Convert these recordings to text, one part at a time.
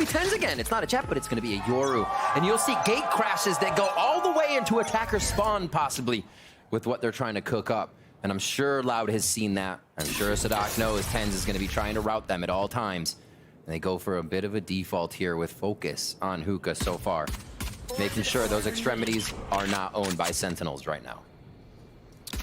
TENS again. It's not a Jet, but it's going to be a Yoru. And you'll see gate crashes that go all the way into attacker spawn, possibly, with what they're trying to cook up. And I'm sure Loud has seen that. I'm sure Sadak knows TENS is going to be trying to route them at all times. And they go for a bit of a default here with focus on Hookah so far, making sure those extremities are not owned by Sentinels right now.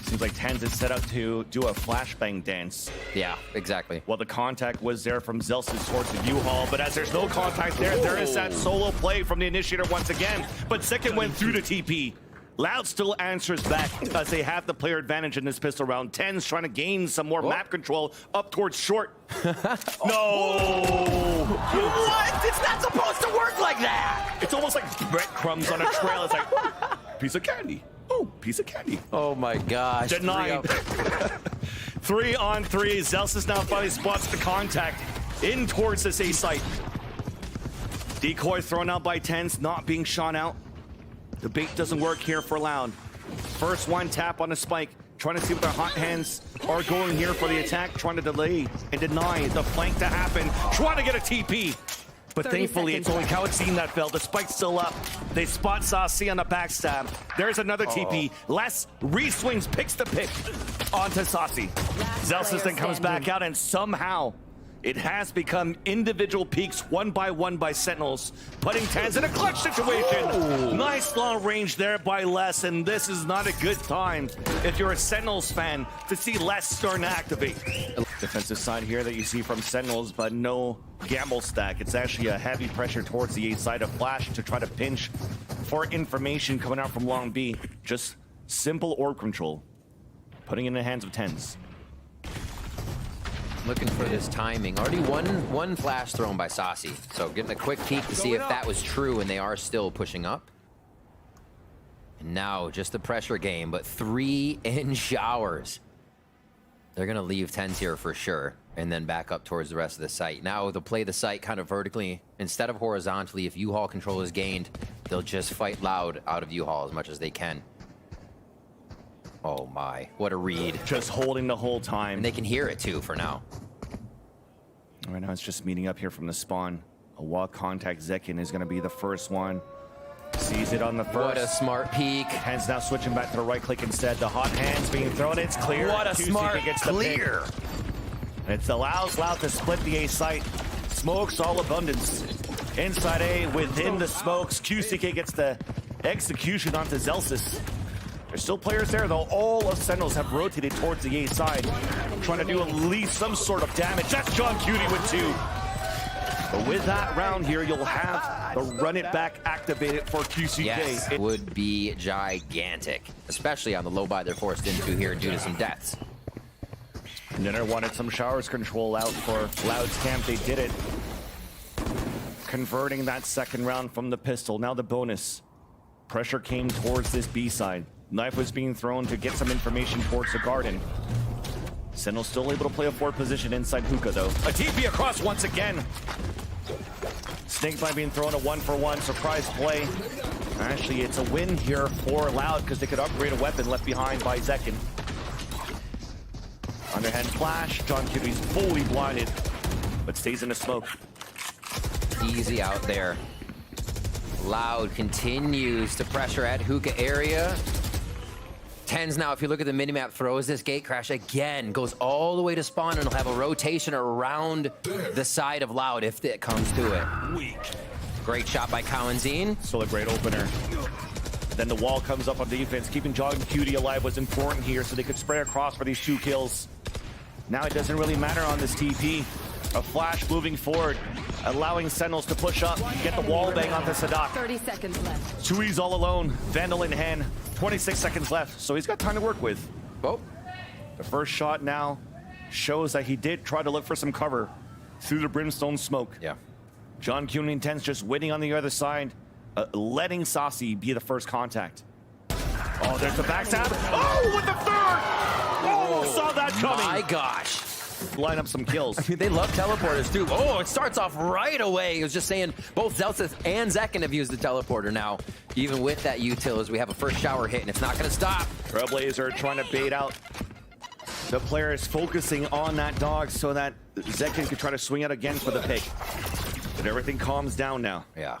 Seems like TENS is set up to do a flashbang dance. Yeah, exactly. Well, the contact was there from Zelsis towards the U-Haul, but as there's no contact there, there is that solo play from the Initiator once again. But Second went through the TP. Loud still answers back as they have the player advantage in this pistol round. TENS trying to gain some more map control up towards short. No! What? It's not supposed to work like that! It's almost like breadcrumbs on a trail. It's like, piece of candy. Oh, piece of candy. Oh my gosh. Denied. 3 on 3. Zelsis now finally spots the contact in towards this A site. Decoy thrown out by TENS, not being shot out. The bait doesn't work here for Loud. First one tap on the spike, trying to see what their hot hands are going here for the attack, trying to delay and deny the flank to happen, trying to get a TP. But thankfully, it's only Kawadzin that fell. The spike's still up. They spot Saucy on the backstab. There's another TP. Les re-swings, picks the pick onto Saucy. Zelsis then comes back out, and somehow it has become individual peaks one by Sentinels, putting TENS in a clutch situation. Nice long range there by Les, and this is not a good time if you're a Sentinels fan to see Les starting to activate. Defensive side here that you see from Sentinels, but no gamble stack. It's actually a heavy pressure towards the A side of Flash to try to pinch for information coming out from Long B. Just simple orb control, putting it in the hands of TENS. Looking for this timing. Already one flash thrown by Saucy. So getting a quick peek to see if that was true, and they are still pushing up. And now just the pressure game, but 3 in showers. They're gonna leave TENS here for sure, and then back up towards the rest of the site. Now they'll play the site kind of vertically instead of horizontally. If U-Haul control is gained, they'll just fight Loud out of U-Haul as much as they can. Oh my, what a read. Just holding the whole time. And they can hear it too for now. Right now it's just meeting up here from the spawn. A walk contact. Zekin is gonna be the first one. Sees it on the first. What a smart peek. Hands now switching back to the right click instead. The hot hands being thrown. It's clear. What a smart clear. And it allows Loud to split the A site. Smokes all abundance. Inside A, within the smokes. QCK gets the execution onto Zelsis. There's still players there, though. All of Sentinels have rotated towards the A side, trying to do at least some sort of damage. That's John Cutie with 2. But with that round here, you'll have the run it back activated for QCK. Yes, it would be gigantic, especially on the low buy they're forced into here due to some deaths. And then I wanted some showers control out for Loud's camp. They did it. Converting that second round from the pistol. Now the bonus. Pressure came towards this B side. Knife was being thrown to get some information towards the garden. Sentinel still able to play a forward position inside Hookah, though. A TP across once again. Snakebite being thrown a 1-for-1 surprise play. Actually, it's a win here for Loud because they could upgrade a weapon left behind by Zekin. Underhand flash. John Cutie's fully blinded, but stays in the smoke. Easy out there. Loud continues to pressure at Hookah area. TENS now, if you look at the minimap, throws this gate crash again, goes all the way to spawn, and will have a rotation around the side of Loud if it comes to it. Weak. Great shot by Kawadzin. Still a great opener. Then the wall comes up on defense. Keeping John Cutie alive was important here, so they could spray across for these 2 kills. Now it doesn't really matter on this TP. A flash moving forward, allowing Sentinels to push up, get the wall bang onto Sadak. 30 seconds left. Tui's all alone, Vandal in hand, 26 seconds left, so he's got time to work with. Oh. The first shot now shows that he did try to look for some cover through the brimstone smoke. Yeah. John Cutie intends just waiting on the other side, letting Saucy be the first contact. Oh, there's the backstab. Oh, with the third! Oh, saw that coming. My gosh. Line up some kills. I mean, they love teleporters too. Oh, it starts off right away. It was just saying both Zelsis and Zekin have used the teleporter now. Even with that util, as we have a first shower hit, and it's not going to stop. Trailblazer trying to bait out the players, focusing on that dog so that Zekin could try to swing out again for the pick. But everything calms down now. Yeah.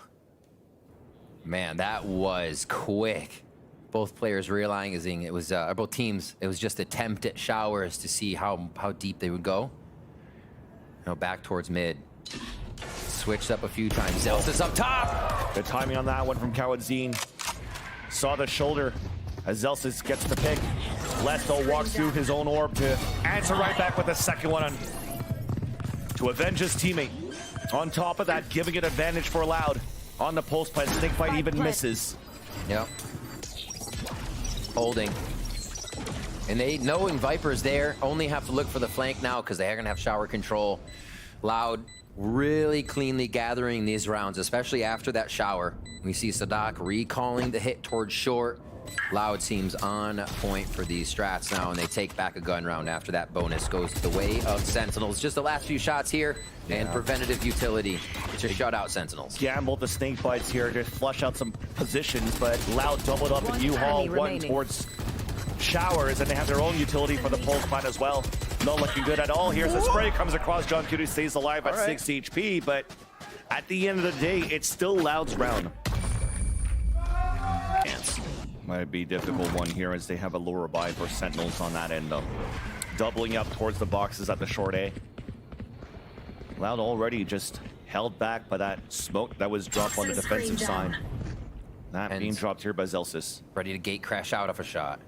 Man, that was quick. Both players realizing it was, or both teams, it was just attempt at showers to see how deep they would go. You know, back towards mid. Switched up a few times. Zelsis up top. Good timing on that one from Kawadzine. Saw the shoulder as Zelsis gets the pick. Lesto walks through his own orb to answer right back with the second one on, to avenge his teammate. On top of that, giving it advantage for Loud. On the post play, Snakefight even misses. Yep. Holding. And they, knowing Viper's there, only have to look for the flank now because they are going to have shower control. Loud really cleanly gathering these rounds, especially after that shower. We see Sadak recalling the hit towards short. Loud seems on point for these strats now, and they take back a gun round after that bonus goes the way of Sentinels. Just the last few shots here, and preventative utility to shut out Sentinels. Gambled the snake bites here to flush out some positions, but Loud doubled up in U-Haul, one towards showers, and they have their own utility for the pulse fight as well. Not looking good at all. Here's a spray, comes across. John Cutie stays alive at 6 HP, but at the end of the day, it's still Loud's round. Might be a difficult one here as they have a lower buy for Sentinels on that end, though. Doubling up towards the boxes at the short A. Loud already just held back by that smoke that was dropped on the defensive side. That being dropped here by Zelsis. Ready to gate crash out of a shot.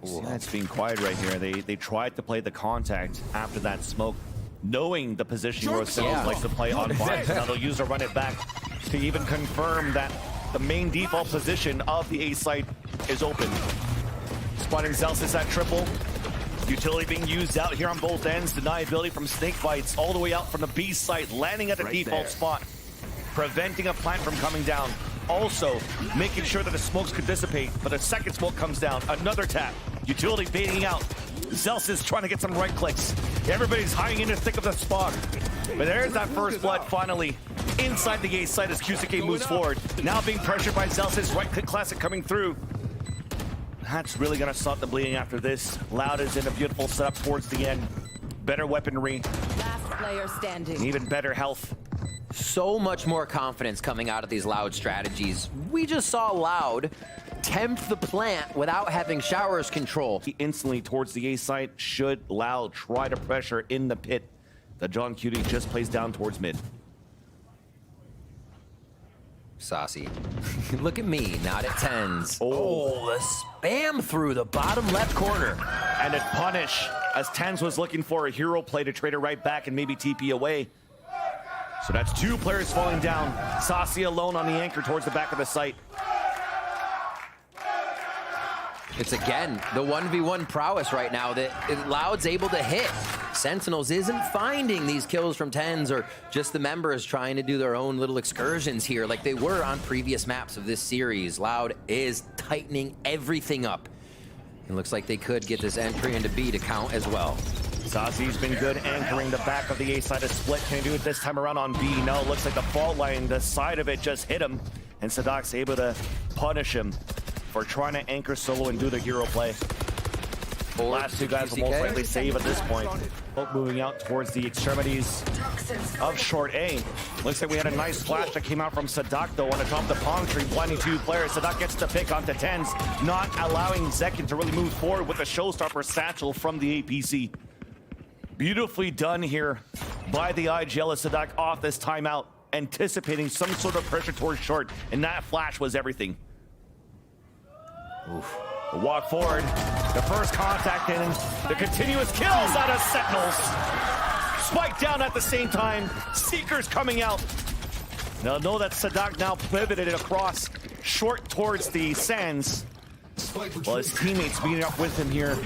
See, that's being quiet right here. They tried to play the contact after that smoke, knowing the position where Sentinels likes to play on vibes. Now they'll use a run it back to even confirm that the main default position of the A site is open. Spotting Zelsis at triple. Utility being used out here on both ends. Deniability from snake bites all the way out from the B site, landing at a default spot, preventing a plant from coming down. Also making sure that the smokes could dissipate, but a second smoke comes down. Another tap. Utility baiting out. Zelsis trying to get some right clicks. Everybody's hiding in the thick of the spawn. But there's that first blood finally inside the A site as Kusuke moves forward. Now being pressured by Zelsis. Right click classic coming through. That's really going to stop the bleeding after this. Loud is in a beautiful setup towards the end. Better weaponry. Last player standing. Even better health. So much more confidence coming out of these Loud strategies. We just saw Loud tempt the plant without having showers control. Instantly towards the A site. Should Loud try to pressure in the pit that John Cutie just plays down towards mid. Saucy. Look at me, not at 10s. Oh, the spam through the bottom left corner. And it punish as Tens was looking for a hero play to trade it right back and maybe TP away. So that's two players falling down. Saucy alone on the anchor towards the back of the site. It's again the 1v1 prowess right now that Loud's able to hit. Sentinels isn't finding these kills from 10s or just the members trying to do their own little excursions here like they were on previous maps of this series. Loud is tightening everything up. It looks like they could get this entry into B to count as well. Saucy's been good anchoring the back of the A side of split. Can he do it this time around on B? No, it looks like the fault line, the side of it just hit him. And Sadak's able to punish him for trying to anchor solo and do the hero play. The last two guys will most likely save at this point. Both moving out towards the extremities of short A. Looks like we had a nice flash that came out from Sadak though on the top of the palm tree, blinding two players. Sadak gets the pick onto 10s, not allowing Zekin to really move forward with the showstopper satchel from the APC. Beautifully done here by the IGL as Sadak off this timeout, anticipating some sort of pressure towards short, and that flash was everything. Oof. The walk forward, the first contact in, the continuous kills out of Sentinels. Spike down at the same time, Seekers coming out. Now know that Sadak now pivoted it across short towards the sands. Well, his teammates meeting up with him here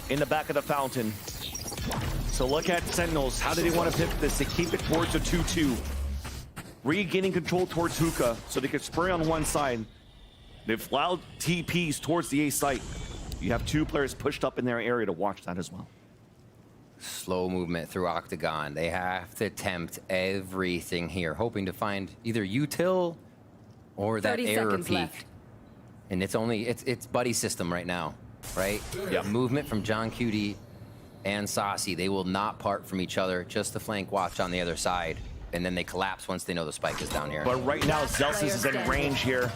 in the back of the fountain. So look at Sentinels, how do they want to pivot this? They keep it towards a 2-2. Regaining control towards Hookah so they can spray on one side. They've allowed TPs towards the A site. You have two players pushed up in their area to watch that as well. Slow movement through Octagon. They have to attempt everything here, hoping to find either util or that error peak. Left. And it's only, it's buddy system right now, right? Yeah. Movement from John Cutie and Saucy, they will not part from each other, just the flank watch on the other side. And then they collapse once they know the spike is down here. But right now, Zelsis is in range here.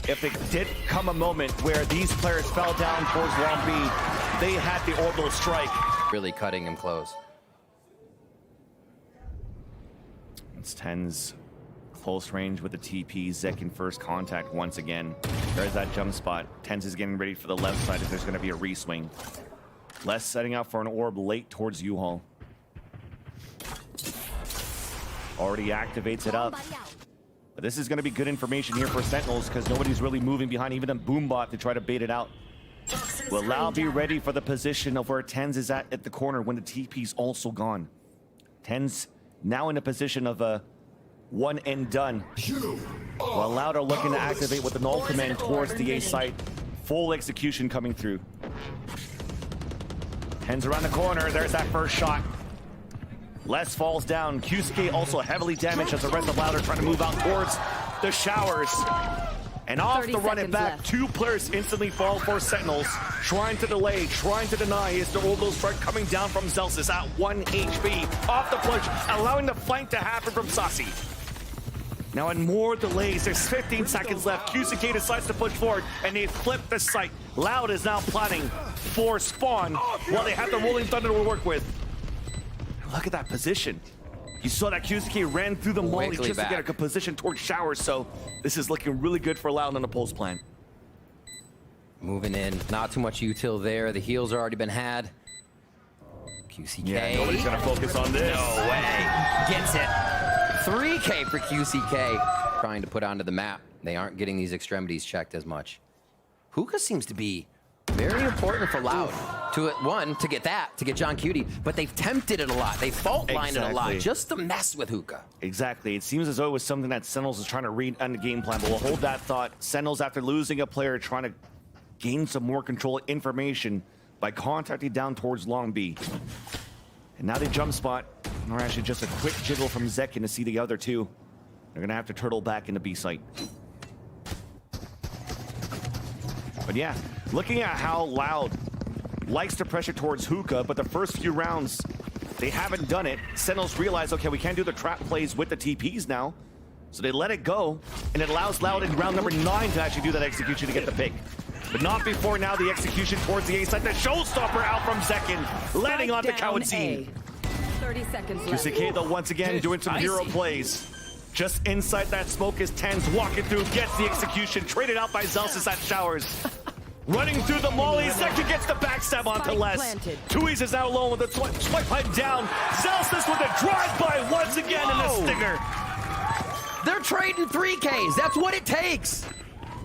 If it did come a moment where these players fell down towards Long B, they had the orbital strike. Really cutting him close. It's TenZ close range with the TP. Zek in first contact once again. There's that jump spot. TenZ is getting ready for the left side if there's going to be a reswing. Les setting up for an orb late towards U-Haul. Already activates it up. But this is going to be good information here for Sentinels because nobody's really moving behind, even a Boombot to try to bait it out. Will Lau be ready for the position of where TenZ is at the corner when the TP's also gone? TenZ now in a position of a one and done. While Loud are looking to activate with the null command towards the A site. Full execution coming through. TenZ around the corner. There's that first shot. Les falls down. Kyusuke also heavily damaged as the rest of Loud are trying to move out towards the showers. And off the run it back, left. Two players instantly fall for Sentinels. Trying to delay, trying to deny is the orbital strike coming down from Zelsis at 1 HP. Off the push, allowing the flank to happen from Saucy. Now in more delays, there's 15 seconds left. Kyusuke decides to push forward, and they flip the site. Loud is now plotting for spawn, while they have the Rolling Thunder to work with. Look at that position. You saw that Kyusuke ran through the molly just to get a good position towards showers, so this is looking really good for Loud on the pulse plan. Moving in, not too much util there. The heals already been had. QCK. Yeah, nobody's gonna focus on this. No way. Gets it. 3K for QCK. Trying to put onto the map. They aren't getting these extremities checked as much. Hookah seems to be very important for Loud. To get that, to get John Cutie, but they've tempted it a lot. They fault lined it a lot just to mess with Hookah. Exactly. It seems as though it was something that Sentinels is trying to read on the game plan, but we'll hold that thought. Sentinels, after losing a player, trying to gain some more control information by contacting down towards Long B. And now they jump spot, or actually just a quick jiggle from Zekin to see the other two. They're gonna have to turtle back into B site. But yeah, looking at how Loud likes to pressure towards Hookah, but the first few rounds, they haven't done it. Sentinels realize, okay, we can't do the trap plays with the TPs now. So they let it go, and it allows Loud in round number 9 to actually do that execution to get the pick. But not before now the execution towards the A side. The showstopper out from Zekin, landing onto Kawadzin. 30 seconds left. QCK, though, once again, doing some hero plays. Just inside that smoke is TenZ walking through, gets the execution, traded out by Zelsis at showers. Running through the molly, Zekin gets the backstab onto Les. Tui's is out alone with the swipe pipe down. Zelsis with a drive-by once again in the stinger. They're trading 3Ks, that's what it takes.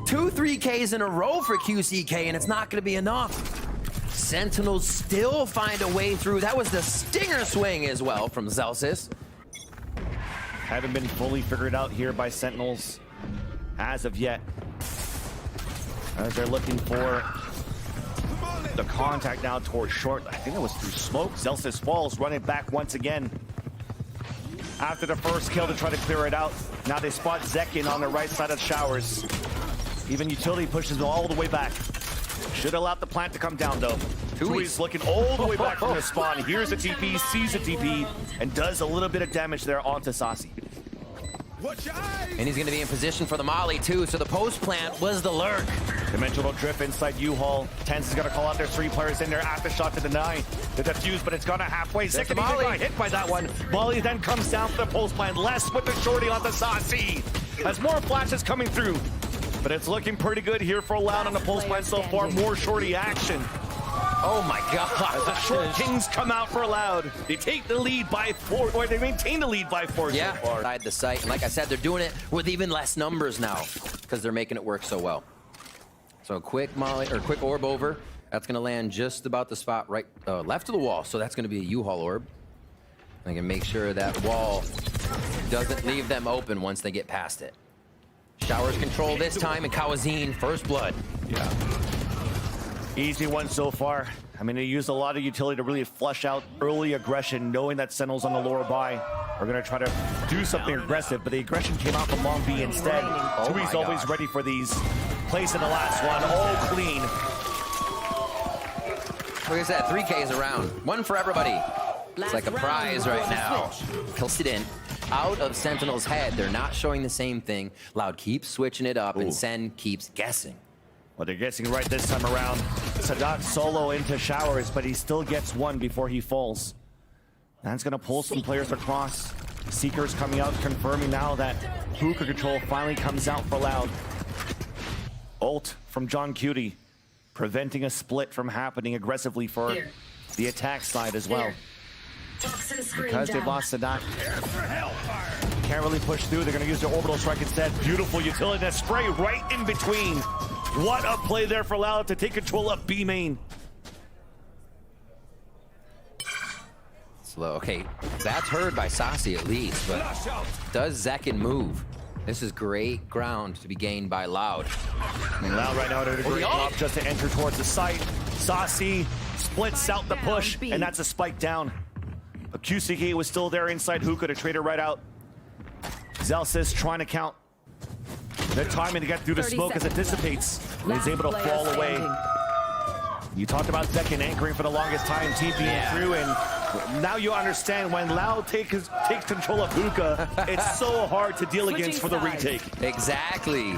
2 3Ks in a row for QCK, and it's not gonna be enough. Sentinels still find a way through. That was the stinger swing as well from Zelsis. Haven't been fully figured out here by Sentinels as of yet. As they're looking for the contact now towards short. I think it was through smoke. Zelsis falls, running back once again. After the first kill to try to clear it out. Now they spot Zekin on the right side of showers. Even utility pushes them all the way back. Should allow the plant to come down though. Tui's looking all the way back from the spawn. Here's a TP, sees a TP, and does a little bit of damage there onto Saucy. And he's going to be in position for the molly too, so the post plant was the lurk. Dimensional drift inside U-Haul. TenZ is going to call out their 3 players in there. Aftershock to deny the defuse, but it's gone a halfway. Zekin got hit by that one. Molly then comes down for the post plant. Les with the shorty onto Saucy. As more flashes coming through. But it's looking pretty good here for Loud on the pulse plan so far. More shorty action. Oh my God. As the short kings come out for Loud. They take the lead by 4, or they maintain the lead by 4 so far. Inside the site. And like I said, they're doing it with even less numbers now because they're making it work so well. So a quick molly, or quick orb over. That's going to land just about the spot right left of the wall. So that's going to be a U-Haul orb. They can make sure that wall doesn't leave them open once they get past it. Showers control this time, and Kawadzin, first blood. Yeah. Easy one so far. I mean, they used a lot of utility to really flush out early aggression, knowing that Sentinels on the lower buy are going to try to do something aggressive, but the aggression came out from Long B instead. Tui's always ready for these. Place in the last one, all clean. Like I said, 3Ks around. One for everybody. It's like a Last prize round right now. Kilsidin out of Sentinel's head. They're not showing the same thing. Loud keeps switching it up, and Sen keeps guessing. Well, they're guessing right this time around. Sadat solo into showers, but he still gets one before he falls. That's going to pull some players across. Seeker's coming out, confirming now that hookah control finally comes out for Loud. Ult from John Cutie, preventing a split from happening aggressively for the attack side as well. Because they've lost Sadat. Can't really push through. They're going to use their orbital strike instead. Beautiful utility. That spray right in between. What a play there for Loud to take control of B main. Slow. Okay, that's heard by Sasi at least, but does Zekin move? This is great ground to be gained by Loud. And Loud right now did a great job just to enter towards the site. Sasi splits out the push, and that's a spike down. But QCK was still there inside hookah to trade it right out. Zelsis trying to count. They're timing to get through the smoke as it dissipates. And he's able to fall away. You talked about Zekin anchoring for the longest time, TPing through, and now you understand when Loud takes control of hookah, it's so hard to deal against for the retake. Exactly.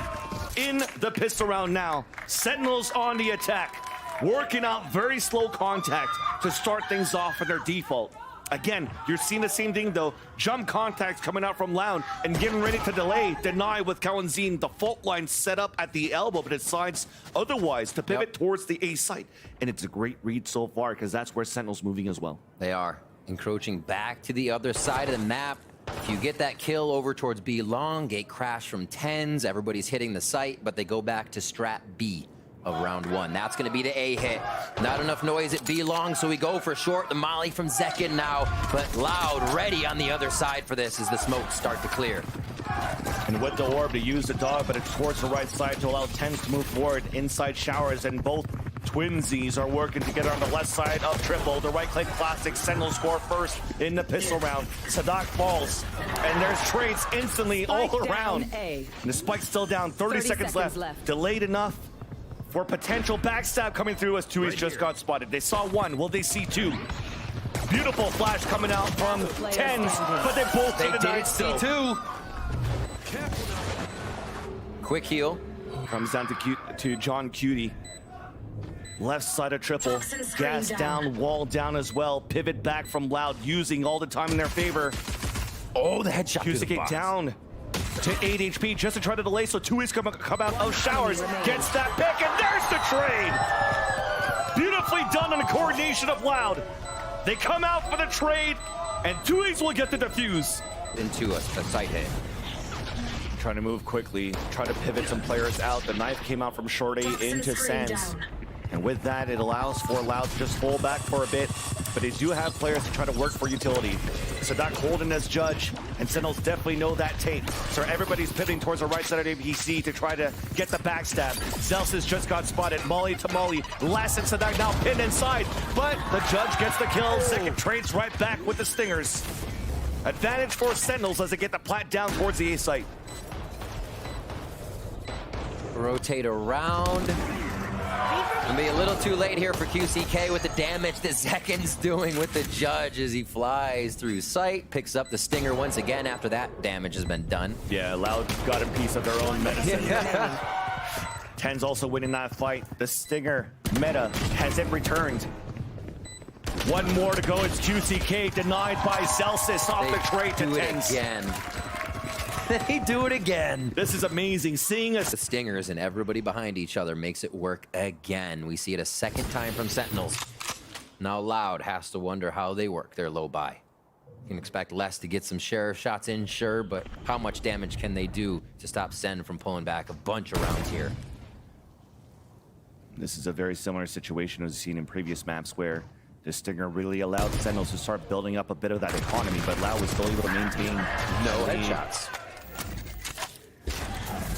In the pistol round now, Sentinels on the attack, working out very slow contact to start things off in their default. Again, you're seeing the same thing though. Jump contacts coming out from Loud and getting ready to delay. Deny with Kalanzine. The fault line set up at the elbow, but it decides otherwise to pivot towards the A site. And it's a great read so far because that's where Sentinel's moving as well. They are encroaching back to the other side of the map. If you get that kill over towards B long, gate crash from 10s, everybody's hitting the site, but they go back to strat B of round 1. That's going to be the A hit. Not enough noise at B long, so we go for short. The molly from Zekin now, but Loud ready on the other side for this as the smokes start to clear. And with the orb to use the dog, but it's towards the right side to allow Tens to move forward inside showers, and both twinsies are working together on the left side of triple. The right click classic. Sentinel score first in the pistol round. Sadak falls, and there's trades instantly all around. And the spike's still down. 30 seconds left. Delayed enough for potential backstab coming through as Tui's just got spotted. They saw one. Will they see two? Beautiful flash coming out from Tens, but they both did see two. Quick heal. Comes down to John Cutie. Left side of triple. Gas down, wall down as well. Pivot back from Loud, using all the time in their favor. Oh, the headshot. Cusick down to 8 HP just to try to delay, so Tui's come out of showers. Gets that pick, and there's the trade! Beautifully done on the coordination of Loud. They come out for the trade, and Tui's will get the defuse. Into a sight hit. Trying to move quickly, try to pivot some players out. The knife came out from Short A into Sands. And with that, it allows for Loud to just fall back for a bit, but they do have players to try to work for utility. Sadak holding as judge, and Sentinels definitely know that tape. So everybody's pivoting towards the right side of APC to try to get the backstab. Zelsis just got spotted, molly to molly. Last and Sadak now pinned inside, but the judge gets the kill. Second trades right back with the stingers. Advantage for Sentinels as they get the plat down towards the A site. Rotate around. Gonna be a little too late here for QCK with the damage that Zekin's doing with the judge as he flies through sight, picks up the stinger once again after that damage has been done. Yeah, Loud got a piece of their own medicine. Ten's also winning that fight. The stinger meta has it returned. One more to go. It's QCK denied by Celsius off the trade to Tens. Again. They do it again. This is amazing. Seeing us. The stingers and everybody behind each other makes it work again. We see it a second time from Sentinels. Now Loud has to wonder how they work their low buy. You can expect less to get some sheriff shots in, sure, but how much damage can they do to stop Sen from pulling back a bunch of rounds here? This is a very similar situation as we've seen in previous maps where the stinger really allowed Sentinels to start building up a bit of that economy, but Loud was still able to maintain no headshots.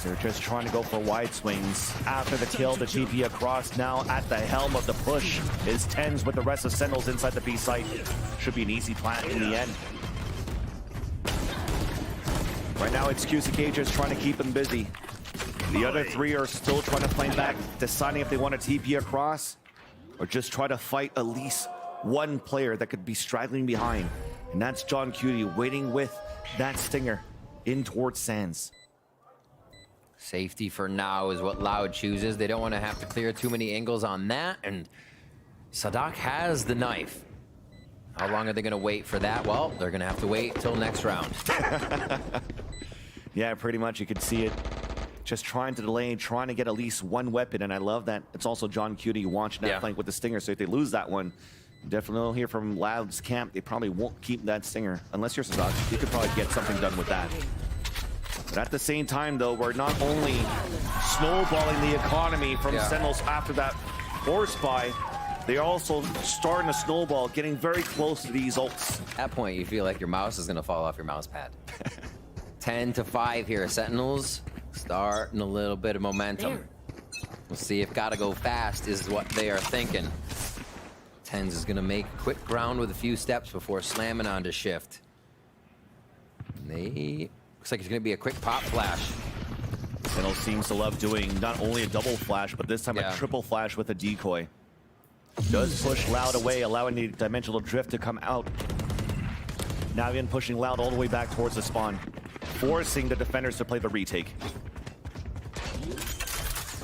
They're just trying to go for wide swings. After the kill, the TP across. Now at the helm of the push is Tens with the rest of Sentinels inside the B site. Should be an easy plant in the end. Right now it's QCK just trying to keep them busy. The other three are still trying to flame back, deciding if they want to TP across. or just try to fight at least one player that could be straggling behind. And that's John Cutie waiting with that stinger in towards Sands. Safety for now is what Loud chooses. They don't want to have to clear too many angles on that, and Sadak has the knife. How long are they going to wait for that? Well, they're going to have to wait till next round. Yeah, pretty much. You could see it. Just trying to delay, trying to get at least one weapon, and I love that it's also John Cutie watching that flank with the stinger, so if they lose that one, definitely will hear from Loud's camp, they probably won't keep that stinger. Unless you're Sadak, you could probably get something done with that. But at the same time, though, we're not only snowballing the economy from Sentinels after that force buy, they're also starting to snowball, getting very close to these ults. At that point, you feel like your mouse is going to fall off your mouse pad. 10-5 here. Sentinels starting a little bit of momentum. We'll see if gotta go fast is what they are thinking. Tens is going to make quick ground with a few steps before slamming onto shift. Looks like it's going to be a quick pop flash. Sentinels seems to love doing not only a double flash, but this time a triple flash with a decoy. Does push Loud away, allowing the dimensional drift to come out. Now again pushing Loud all the way back towards the spawn, forcing the defenders to play the retake.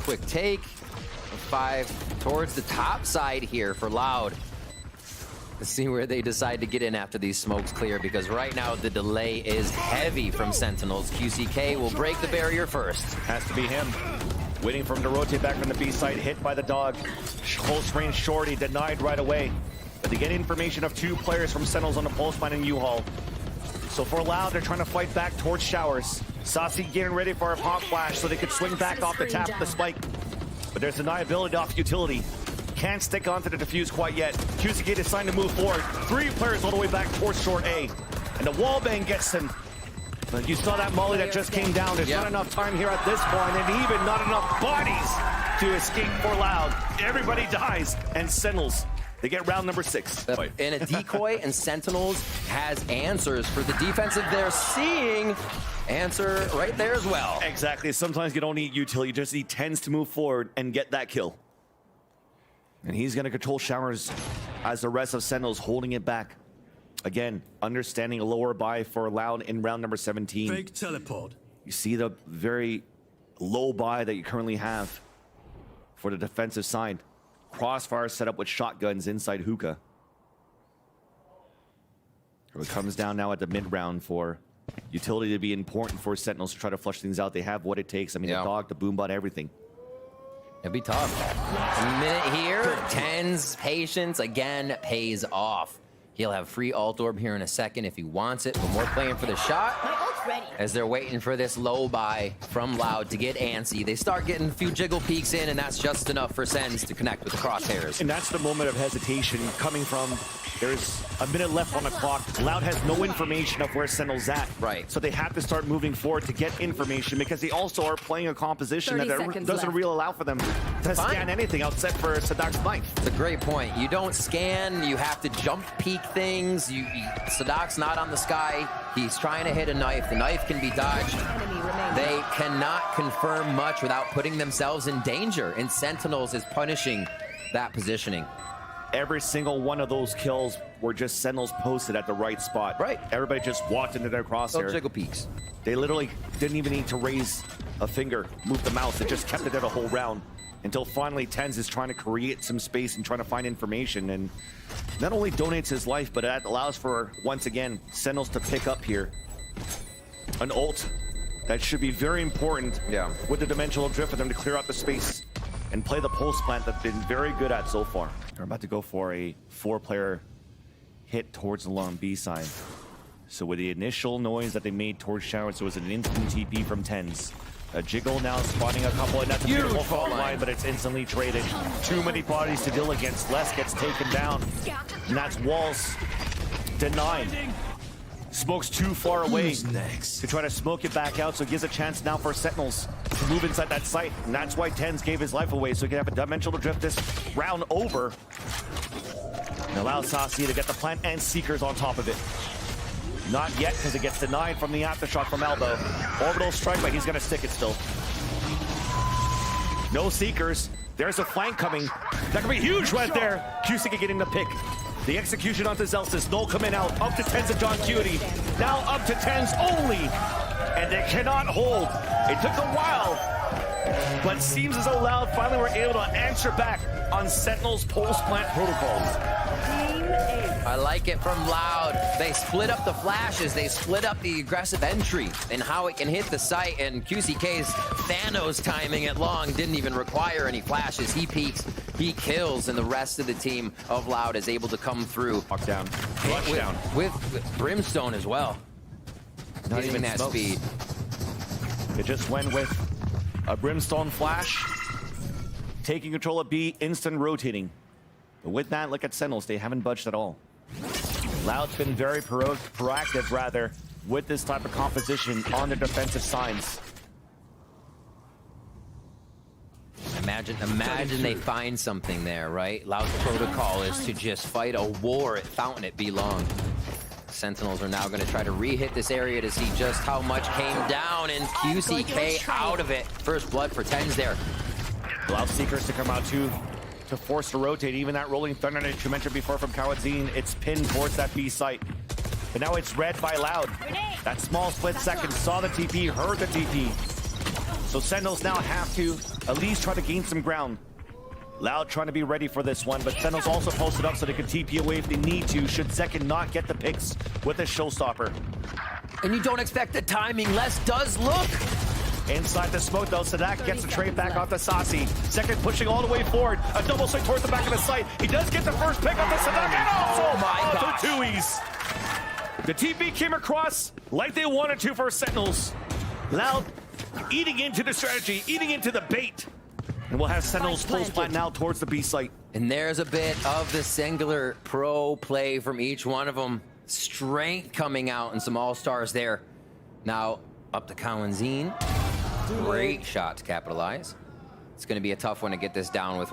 Quick take. 5 towards the top side here for Loud. Let's see where they decide to get in after these smokes clear, because right now the delay is heavy from Sentinels. QCK will break the barrier first. Has to be him. Waiting for him to rotate back from the B side, hit by the dog. Close range shorty, denied right away. But they get information of 2 players from Sentinels on the pulse line in U-Haul. So for Loud, they're trying to fight back towards Showers. Saucy getting ready for a pop flash so they could swing back off the tap of the spike. But there's deniability off utility. Can't stick onto the defuse quite yet. QCK deciding to move forward. 3 players all the way back towards short A. And the wallbang gets him. But you saw that molly that just came down. There's not enough time here at this point, and even not enough bodies to escape for Loud. Everybody dies, and Sentinels, they get round number 6. And a decoy, and Sentinels has answers for the defensive they're seeing. Answer right there as well. Exactly. Sometimes you don't need utility, you just need Tens to move forward and get that kill. And he's going to control Showers as the rest of Sentinels holding it back. Again, understanding a lower buy for Loud in round number 17. Fake teleport. You see the very low buy that you currently have for the defensive side. Crossfire set up with shotguns inside hookah. It comes down now at the mid round for utility to be important for Sentinels to try to flush things out. They have what it takes. I mean, the dog, the boombot, everything. It'll be tough. A minute here. Tens patience again pays off. He'll have free alt orb here in a second if he wants it, but more playing for the shot as they're waiting for this low buy from Loud to get antsy. They start getting a few jiggle peeks in, and that's just enough for Sens to connect with the crosshairs. And that's the moment of hesitation coming from, there's a minute left on the clock. Loud has no information of where Sentinel's at. Right. So they have to start moving forward to get information, because they also are playing a composition that doesn't really allow for them to scan anything outside for Sadak's knife. It's a great point. You don't scan, you have to jump peek things. Sadak's not on the sky. He's trying to hit a knife. The knife can be dodged. They cannot confirm much without putting themselves in danger, and Sentinels is punishing that positioning. Every single one of those kills were just Sentinels posted at the right spot. Right. Everybody just walked into their crosshair. No jiggle peeks. They literally didn't even need to raise a finger, move the mouse. They just kept it there the whole round until finally Tens is trying to create some space and trying to find information, and not only donates his life, but that allows for, once again, Sentinels to pick up here an ult that should be very important with the dimensional drift for them to clear out the space and play the pulse plant that they've been very good at so far. They're about to go for a 4-player hit towards the long B side. So with the initial noise that they made towards Showers, it was an instant TP from Tens. A jiggle now spawning a couple, and that's a beautiful fault line, but it's instantly traded. Too many bodies to deal against. Les gets taken down, and that's Walls denied. Smoke's too far away to try to smoke it back out, so it gives a chance now for Sentinels to move inside that site, and that's why Tens gave his life away, so he can have a dimensional drift this round over and allow Saucy to get the plant and Seekers on top of it. Not yet, because it gets denied from the aftershock from Elbow. Orbital strike, but he's going to stick it still. No Seekers. There's a flank coming. That could be huge right there. QCK getting the pick. The execution onto Zelsis. Null coming out. Up to 10s of John Cutie. Now up to 10s only. And they cannot hold. It took a while. But seems as though Loud finally were able to answer back on Sentinels post-plant protocols. I like it from Loud. They split up the flashes. They split up the aggressive entry and how it can hit the site. And QCK's Thanos timing it long didn't even require any flashes. He peeks, he kills, and the rest of the team of Loud is able to come through. Lockdown. Flush down. With Brimstone as well. Not Hitting even that smokes. speed. It just went with a Brimstone flash. Taking control of B, instant rotating. But with that, look at Sentinels. They haven't budged at all. Loud's been very proactive, rather, with this type of composition on the defensive signs. Imagine they find something there, right? Loud's protocol is to just fight a war at Fountain at B long. Sentinels are now going to try to re-hit this area to see just how much came down, and QCK out of it. First blood for 10s there. Loud Seekers to come out too, to force to rotate. Even that Rolling Thunder that you mentioned before from Kawadzine, it's pinned towards that B site. But now it's read by Loud. That small split second saw the TP, heard the TP. So Sentinels now have to at least try to gain some ground. Loud trying to be ready for this one, but Sentinels also posted up so they can TP away if they need to, should Second not get the picks with a showstopper. And you don't expect the timing. Les does look. Inside the smoke though, Sadak gets the trade back off the Saucy. Second pushing all the way forward. A double swing towards the back of the site. He does get the first pick off the Sadak and also off the Tuies. The TP came across like they wanted to for Sentinels. Loud eating into the strategy, eating into the bait. And we'll have Sentinels pulse plant now towards the B site. And there's a bit of the singular pro play from each one of them. Strength coming out and some all-stars there. Now up to Kawadzine. Great shot to capitalize. It's going to be a tough one to get this down with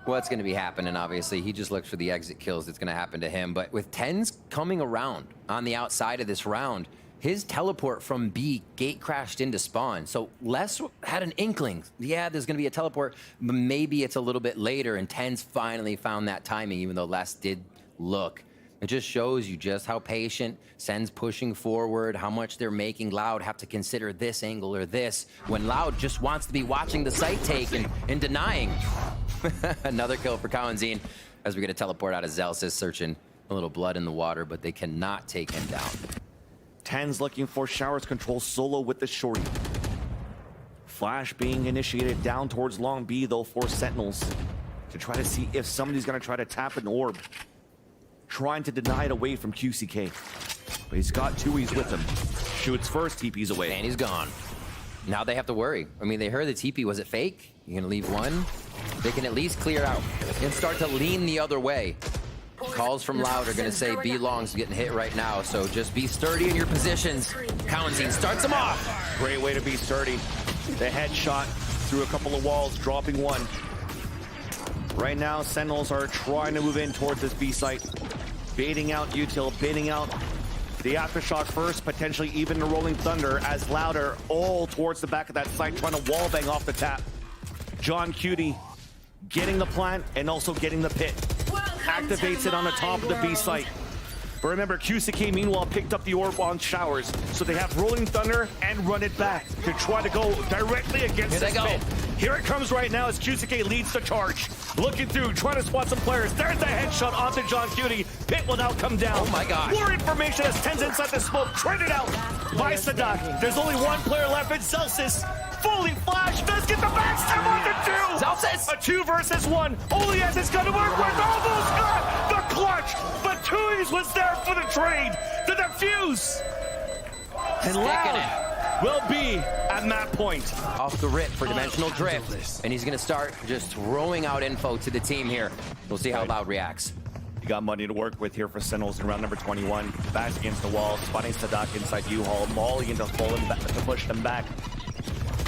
what's going to be happening, obviously. He just looks for the exit kills that's going to happen to him. But with 10s coming around on the outside of this round, his teleport from B gate crashed into spawn. So Les had an inkling. Yeah, there's going to be a teleport, but maybe it's a little bit later. And 10s finally found that timing, even though Les did look. It just shows you just how patient Sen's pushing forward, how much they're making Loud have to consider this angle or this, when Loud just wants to be watching the site take and denying. Another kill for Kawadzine as we get a teleport out of Zelsis, searching a little blood in the water, but they cannot take him down. 10's looking for Showers control solo with the shorty. Flash being initiated down towards long B though for Sentinels to try to see if somebody's going to try to tap an orb. Trying to deny it away from QCK. But he's got Tuies with him. Shoots first, TP's away. And he's gone. Now they have to worry. I mean, they heard the TP. Was it fake? You're going to leave one? They can at least clear out and start to lean the other way. Calls from Loud are going to say B long's getting hit right now, so just be sturdy in your positions. Kawadzine starts him off. Great way to be sturdy. The headshot through a couple of walls, dropping one. Right now, Sentinels are trying to move in towards this B site. Baiting out Util, baiting out the Aftershock first, potentially even the Rolling Thunder as Louder all towards the back of that site, trying to wallbang off the tap. John Cutie getting the plant and also getting the pit. Activates it on the top of the B site. But remember, QCK meanwhile picked up the orb on Showers, so they have Rolling Thunder and run it back to try to go directly against this pit. Here it comes right now as QCK leads the charge. Looking through, trying to spot some players. There's the headshot onto John Cutie. Pit will now come down. Oh my gosh. More information as 10's inside the smoke. Traded out by Sadak. There's only one player left. It's Zelsis. Fully flashed. Does get the backstab on the two. Zelsis. A 2 versus 1. Only as it's going to work with almost got the clutch. But Tuies was there for the trade. The defuse. And Loud will be at that point. Off the rip for Dimensional Drift. And he's going to start just throwing out info to the team here. We'll see how Loud reacts. You got money to work with here for Sentinels in round number 21. Back against the wall, spotting Sadak inside U-Haul, mauling into full and to push them back.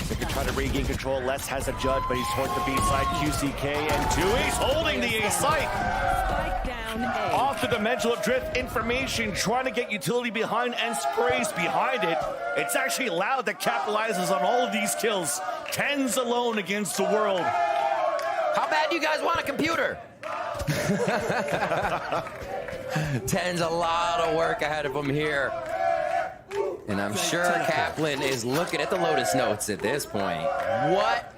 They could try to regain control. Les has a judge, but he's towards the B side. QCK and Tuies holding the A site. Off the Dimensional Drift information, trying to get utility behind and sprays behind it. It's actually Loud that capitalizes on all of these kills. 10's alone against the world. How bad do you guys want a computer? 10's a lot of work ahead of him here. And I'm sure Kaplan is looking at the Lotus notes at this point. What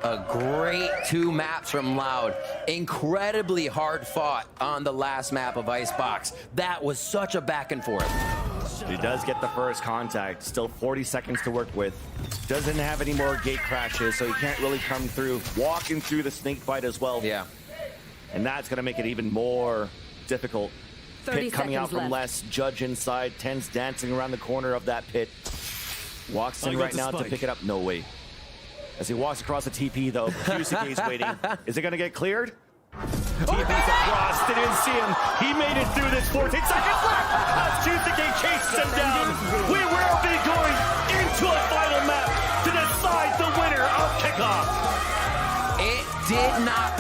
a great 2 maps from Loud. Incredibly hard fought on the last map of Icebox. That was such a back and forth. He does get the first contact. Still 40 seconds to work with. Doesn't have any more gate crashes, so he can't really come through. Walking through the snake fight as well. Yeah. And that's going to make it even more difficult. 30 Pit coming out seconds from left. less. Judge inside. 10's dancing around the corner of that pit. Walks in right now to pick it up. No way. As he walks across the TP, though, Juicy's waiting. Is it going to get cleared? TP's across. Didn't see him. He made it through this. 14 seconds left. As Juicy chases him down. We will be going into a final map to decide the winner of kickoff. It did not